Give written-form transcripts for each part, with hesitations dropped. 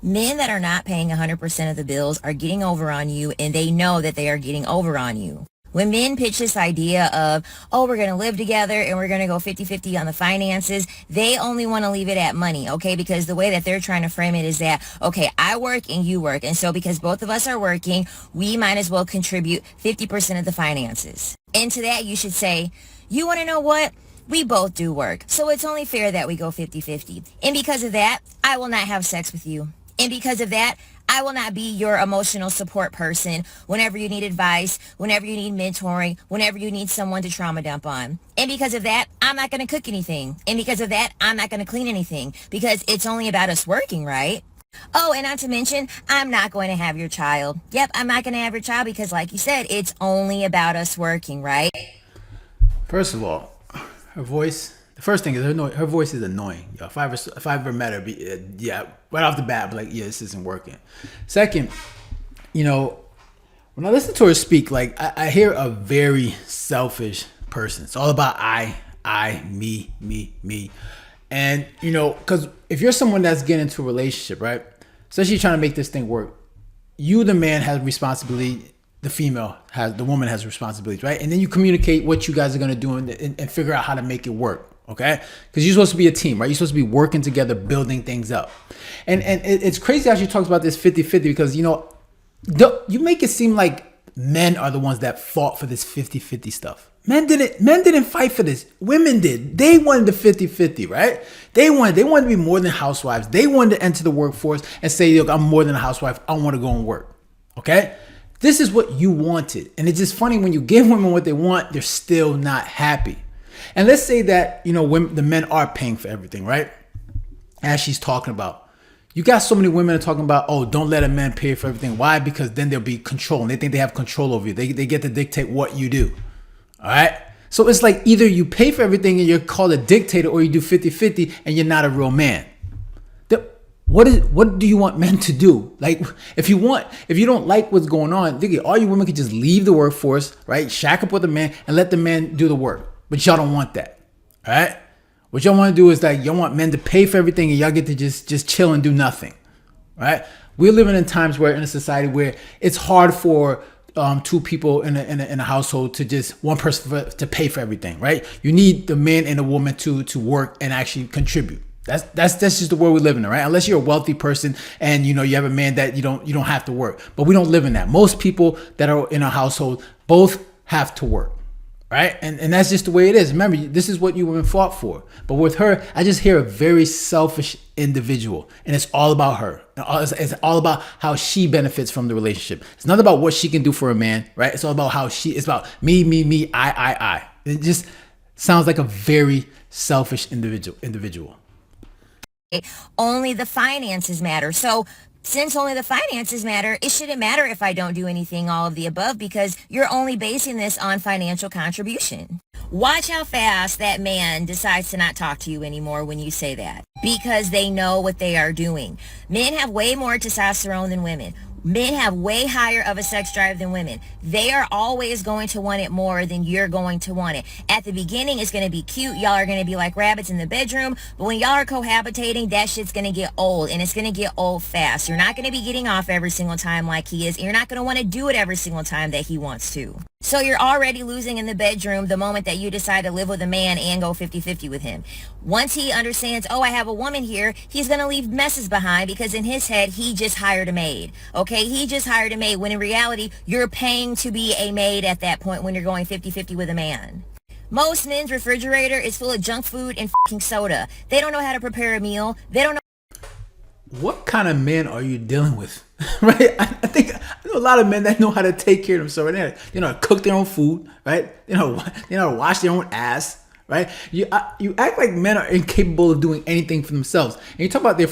Men that are not paying 100% of the bills are getting over on you, and they know that they are getting over on you. When men pitch this idea of, oh, we're going to live together and we're going to go 50-50 on the finances, they only want to leave it at money, okay? Because the way that they're trying to frame it is that, okay, I work and you work. And so because both of us are working, we might as well contribute 50% of the finances. And to that, you should say, you want to know what? We both do work. So it's only fair that we go 50-50. And because of that, I will not have sex with you. And because of that, I will not be your emotional support person whenever you need advice, whenever you need mentoring, whenever you need someone to trauma dump on. And because of that, I'm not going to cook anything. And because of that, I'm not going to clean anything because it's only about us working, right? Oh, and not to mention, I'm not going to have your child. Yep, I'm not going to have your child because like you said, it's only about us working, right? First of all, her voice. The first thing is her voice is annoying. Yo, if I ever met her, yeah, right off the bat, I'd be like, yeah, this isn't working. Second, when I listen to her speak, like I hear a very selfish person. It's all about I, me. And because if you're someone that's getting into a relationship, right, especially trying to make this thing work, you, the man, has responsibility. The woman has responsibilities, right? And then you communicate what you guys are going to do and figure out how to make it work, okay? Because you're supposed to be a team, right? You're supposed to be working together, building things up. And it's crazy how she talks about this 50-50 because, you make it seem like men are the ones that fought for this 50-50 stuff. Men didn't fight for this. Women did. They wanted the 50-50, right? They wanted to be more than housewives. They wanted to enter the workforce and say, look, I'm more than a housewife. I want to go and work, okay? This is what you wanted. And it's just funny when you give women what they want, they're still not happy. And let's say that, the men are paying for everything, right? As she's talking about. You got so many women are talking about, oh, don't let a man pay for everything. Why? Because then there'll be control. And they think they have control over you. They get to dictate what you do. All right? So it's like either you pay for everything and you're called a dictator or you do 50-50 and you're not a real man. What do you want men to do? Like, if you don't like what's going on, all you women could just leave the workforce, right? Shack up with the man and let the man do the work. But y'all don't want that, all right? What y'all want to do is that y'all want men to pay for everything and y'all get to just chill and do nothing, right? We're living in times in a society where it's hard for two people in a household to just one person to pay for everything, right? You need the man and the woman to work and actually contribute. That's just the world we live in, right? Unless you're a wealthy person and you have a man that you don't have to work. But we don't live in that. Most people that are in a household both have to work, right? And that's just the way it is. Remember, this is what you women fought for. But with her, I just hear a very selfish individual, and it's all about her. It's all about how she benefits from the relationship. It's not about what she can do for a man, right? It's all about it's about me, I. It just sounds like a very selfish individual. Only the finances matter. So since only the finances matter, it shouldn't matter if I don't do anything, all of the above, because you're only basing this on financial contribution. Watch how fast that man decides to not talk to you anymore when you say that, because they know what they are doing. Men have way more testosterone than women. Men have way higher of a sex drive than women. They are always going to want it more than you're going to want it. At the beginning, it's going to be cute. Y'all are going to be like rabbits in the bedroom. But when y'all are cohabitating, that shit's going to get old. And it's going to get old fast. You're not going to be getting off every single time like he is. And you're not going to want to do it every single time that he wants to. So you're already losing in the bedroom the moment that you decide to live with a man and go 50-50 with him. Once he understands, oh, I have a woman here, he's going to leave messes behind because in his head, he just hired a maid. Okay, he just hired a maid when in reality, you're paying to be a maid at that point when you're going 50-50 with a man. Most men's refrigerator is full of junk food and fucking soda. They don't know how to prepare a meal. They don't know. What kind of men are you dealing with? Right? I know a lot of men that know how to take care of themselves. They know how to cook their own food, right? They know how to wash their own ass, right? You act like men are incapable of doing anything for themselves. And you talk about their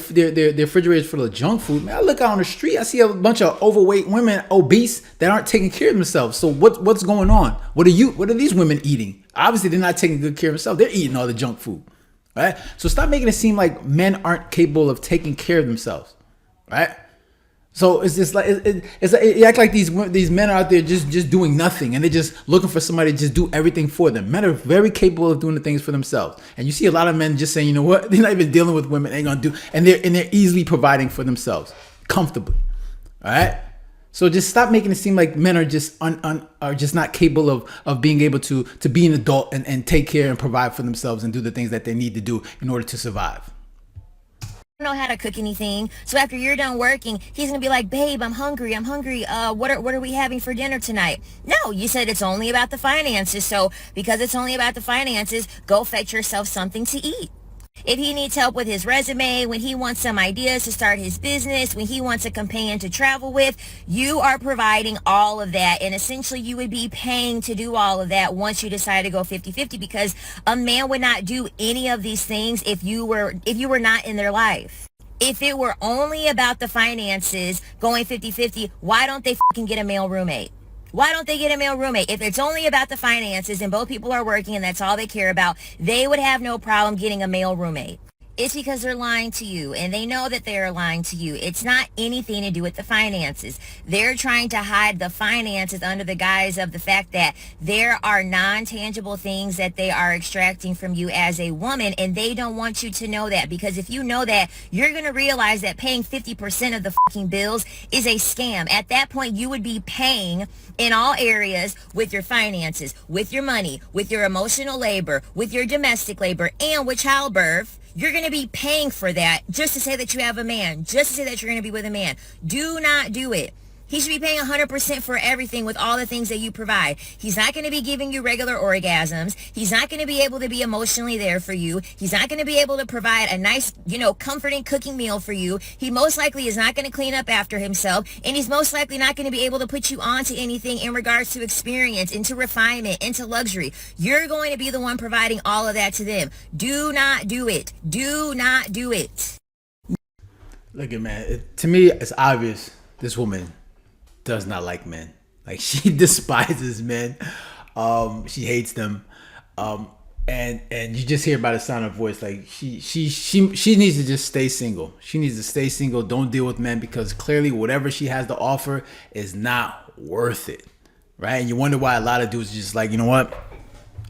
refrigerators full of junk food. Man, I look out on the street, I see a bunch of overweight women, obese, that aren't taking care of themselves. So what's going on? What are these women eating? Obviously, they're not taking good care of themselves. They're eating all the junk food, right? So stop making it seem like men aren't capable of taking care of themselves, right? So it's just like it act like these men are out there just doing nothing, and they're just looking for somebody to just do everything for them. Men are very capable of doing the things for themselves, and you see a lot of men just saying, you know what, they're not even dealing with women, they ain't gonna do, and they're easily providing for themselves comfortably. All right. So just stop making it seem like men are just are just not capable of being able to be an adult and take care and provide for themselves and do the things that they need to do in order to survive. Know how to cook anything. So after you're done working, he's gonna be like, babe, I'm hungry. What are we having for dinner tonight? No, you said it's only about the finances. So because it's only about the finances, go fetch yourself something to eat. If he needs help with his resume, when he wants some ideas to start his business, when he wants a companion to travel with, you are providing all of that. And essentially you would be paying to do all of that once you decide to go 50-50, because a man would not do any of these things if you were not in their life. If it were only about the finances going 50-50, why don't they fucking get a male roommate? Why don't they get a male roommate? If it's only about the finances and both people are working and that's all they care about, they would have no problem getting a male roommate. It's because they're lying to you, and they know that they're lying to you. It's not anything to do with the finances. They're trying to hide the finances under the guise of the fact that there are non-tangible things that they are extracting from you as a woman, and they don't want you to know that, because if you know that, you're going to realize that paying 50% of the fucking bills is a scam. At that point, you would be paying in all areas with your finances, with your money, with your emotional labor, with your domestic labor, and with childbirth. You're going to be paying for that just to say that you have a man, just to say that you're going to be with a man. Do not do it. He should be paying 100% for everything with all the things that you provide. He's not going to be giving you regular orgasms. He's not going to be able to be emotionally there for you. He's not going to be able to provide a nice, comforting cooking meal for you. He most likely is not going to clean up after himself. And he's most likely not going to be able to put you onto anything in regards to experience, into refinement, into luxury. You're going to be the one providing all of that to them. Do not do it. Do not do it. Look at man, to me, it's obvious this woman does not like men. Like, she despises men. She hates them. And you just hear by the sound of her voice, like she needs to just stay single. She needs to stay single. Don't deal with men, because clearly whatever she has to offer is not worth it, right? And you wonder why a lot of dudes are just like, you know what?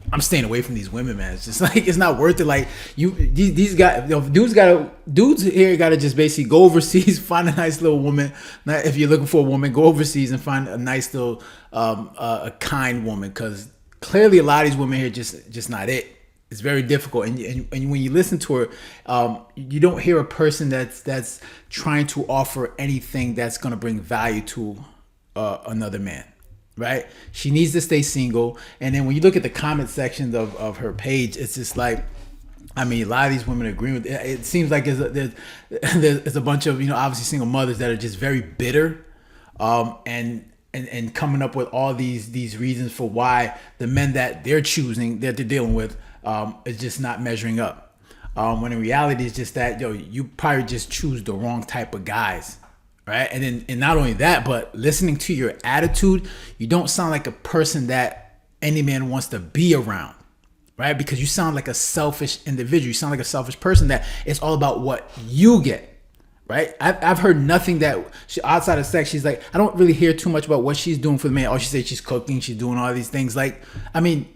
I'm staying away from these women, man. It's just like, it's not worth it. Like, these guys, dudes here gotta just basically go overseas, find a nice little woman. Not, if you're looking for a woman, go overseas and find a nice little, a kind woman, because clearly a lot of these women here just not it. It's very difficult, and when you listen to her, you don't hear a person that's trying to offer anything that's gonna bring value to another man. Right? She needs to stay single. And then when you look at the comment sections of her page, it's just like, I mean, a lot of these women agree with it. It seems like there's a bunch of, obviously single mothers that are just very bitter, and coming up with all these reasons for why the men that they're choosing, that they're dealing with, is just not measuring up. When in reality, it's just that, you probably just choose the wrong type of guys. Right. And not only that, but listening to your attitude, you don't sound like a person that any man wants to be around. Right. Because you sound like a selfish individual. You sound like a selfish person that it's all about what you get. Right. I've heard nothing that outside of sex. She's like, I don't really hear too much about what she's doing for the man. Oh, she said she's cooking. She's doing all these things. Like, I mean,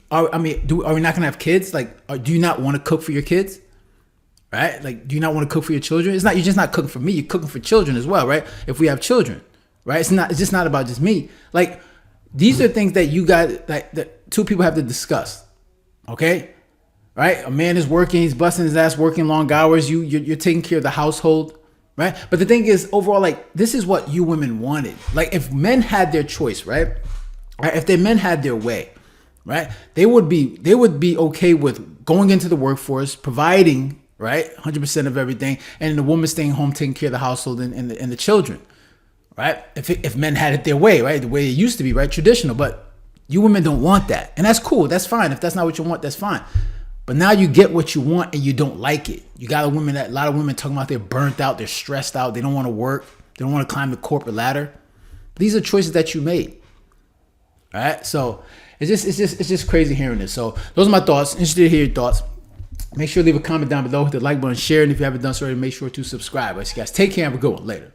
are we not going to have kids? Like, do you not want to cook for your kids? Right? Like, do you not want to cook for your children? You're just not cooking for me. You're cooking for children as well, right? If we have children, right? It's just not about just me. Like, these are things that you got, that two people have to discuss. Okay? Right? A man is working, he's busting his ass, working long hours. You're taking care of the household, right? But the thing is, overall, like, this is what you women wanted. Like, if men had their choice, right? If the men had their way, right? They would be okay with going into the workforce, providing, right, 100% of everything, and the woman staying home taking care of the household and the children, right? If men had it their way, right, the way it used to be, right, traditional. But you women don't want that, and that's cool. That's fine. If that's not what you want, that's fine. But now you get what you want and you don't like it. You got a lot of women talking about they're burnt out, they're stressed out, they don't want to work, they don't want to climb the corporate ladder. These are choices that you made. All right, so it's just crazy hearing this. So those are my thoughts. Interested to hear your thoughts. Make sure to leave a comment down below, hit the like button, share, and if you haven't done so already, make sure to subscribe. All right, so guys, take care and have a good one. Later.